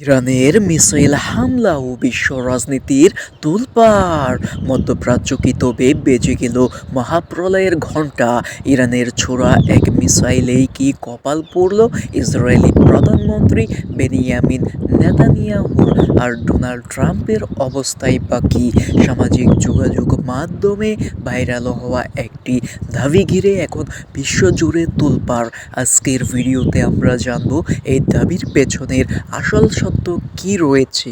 ইরানের মিসাইল হামলা ও বিশ্ব রাজনীতির তোলপাড়। মধ্যপ্রাচ্য কি তবে বেজে গেল মহাপ্রলয়ের ঘণ্টা? ইরানের ছোড়া এক মিসাইলেই কি কপাল পড়ল ইসরায়েলি প্রধানমন্ত্রী বেনিয়ামিন নেতানিয়াহুর? আর ডোনাল্ড ট্রাম্পের অবস্থায় বা কি? সামাজিক যোগাযোগ মাধ্যমে ভাইরাল হওয়া একটি দাবি ঘিরে এখন বিশ্বজুড়ে তোলপাড়। আজকের ভিডিওতে আমরা জানব এই দাবির পেছনের আসল সত্য কি রয়েছে।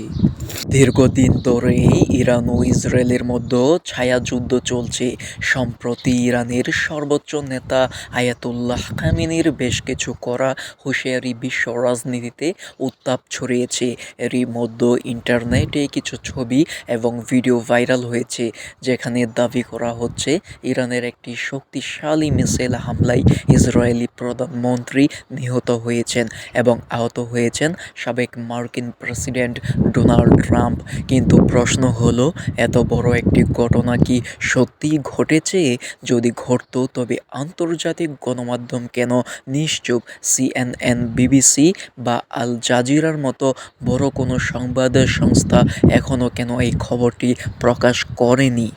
দীর্ঘদিন ধরেই ইরান ও ইসরায়েলের মধ্যে ছায়াযুদ্ধ চলছে। সম্প্রতি ইরানের সর্বোচ্চ নেতা আয়াতুল্লাহ খামেনির বেশ কিছু করা হুঁশিয়ারি বিশ্ব রাজনীতিতে উত্তাপ ছড়িয়েছে। এরই মধ্যে ইন্টারনেটে কিছু ছবি এবং ভিডিও ভাইরাল হয়েছে, যেখানে দাবি করা হচ্ছে ইরানের একটি শক্তিশালী মিসাইল হামলায় ইসরায়েলি প্রধানমন্ত্রী নিহত হয়েছেন এবং আহত হয়েছেন সাবেক মার্কিন প্রেসিডেন্ট ডোনাল্ড ট্রাম্প। কিন্তু প্রশ্ন হলো, এত বড় একটি ঘটনা কি সত্যি ঘটেছে? যদি ঘটতো তবে আন্তর্জাতিক গণমাধ্যম কেন নিশ্চুপ? সিএনএন, বিবিসি বা আল জাজিরার মতো বড় কোনো সংবাদ সংস্থা এখনও কেন এই খবরটি প্রকাশ করেনি?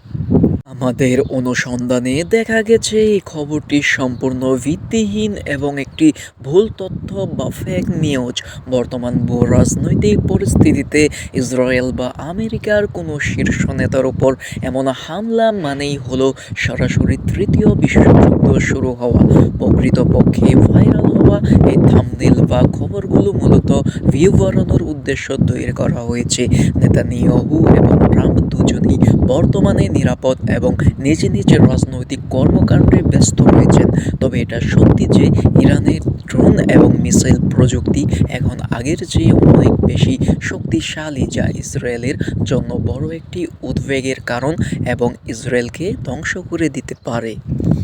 আমাদের অনুসন্ধানে দেখা গেছে এই খবরটি সম্পূর্ণ ভিত্তিহীন এবং একটি ভুল তথ্য বা ফেক নিউজ। বর্তমান ভূ রাজনৈতিক পরিস্থিতিতে ইসরায়েল বা আমেরিকার কোনো শীর্ষ নেতার উপর এমন হামলা মানেই হলো সরাসরি তৃতীয় বিশ্বযুদ্ধ শুরু হওয়া। প্রকৃতপক্ষে ভাইরাল হওয়া এই থাম্বনেল বা খবরগুলো মূলত ভিউ বাড়ানোর উদ্দেশ্য তৈরি করা হয়েছে। নেতানিয়াহু এবং ট্রাম্প দুজনেই বর্তমানে নিরাপদ এবং নিজ নিজের রাজনৈতিক কর্মকাণ্ডে ব্যস্ত রয়েছেন। তবে এটা সত্যি যে ইরানের ড্রোন এবং মিসাইল প্রযুক্তি এখন আগের চেয়ে অনেক বেশি শক্তিশালী, যা ইসরায়েলের জন্য বড় একটি উদ্বেগের কারণ এবং ইসরায়েলকে ধ্বংস করে দিতে পারে।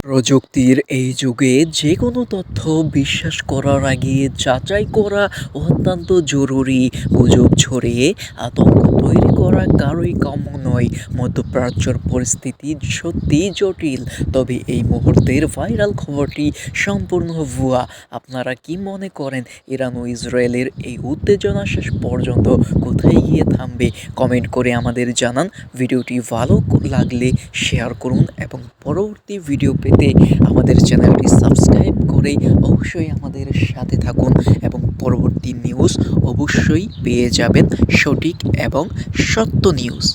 প্রযুক্তির এই যুগে যে কোনো তথ্য বিশ্বাস করার আগে যাচাই করা অত্যন্ত জরুরি। গুজব ছড়িয়ে আতঙ্ক তৈরি করা কারোই কাম্য নয়। মধ্যপ্রাচ্যের পরিস্থিতি সত্যি জটিল, তবে এই মুহূর্তের ভাইরাল খবরটি সম্পূর্ণ ভুয়া। আপনারা কি মনে করেন, ইরান ও ইসরায়েলের এই উত্তেজনা শেষ পর্যন্ত কোথায় গিয়ে থামবে? কমেন্ট করে আমাদের জানান। ভিডিওটি ভালো লাগলে শেয়ার করুন এবং পরবর্তী ভিডিও পেতে আমাদের চ্যানেলটি সাবস্ক্রাইব করে অবশ্যই আমাদের সাথে থাকুন এবং পরবর্তী নিউজ অবশ্যই পেয়ে যাবেন, সঠিক এবং সত্য নিউজ।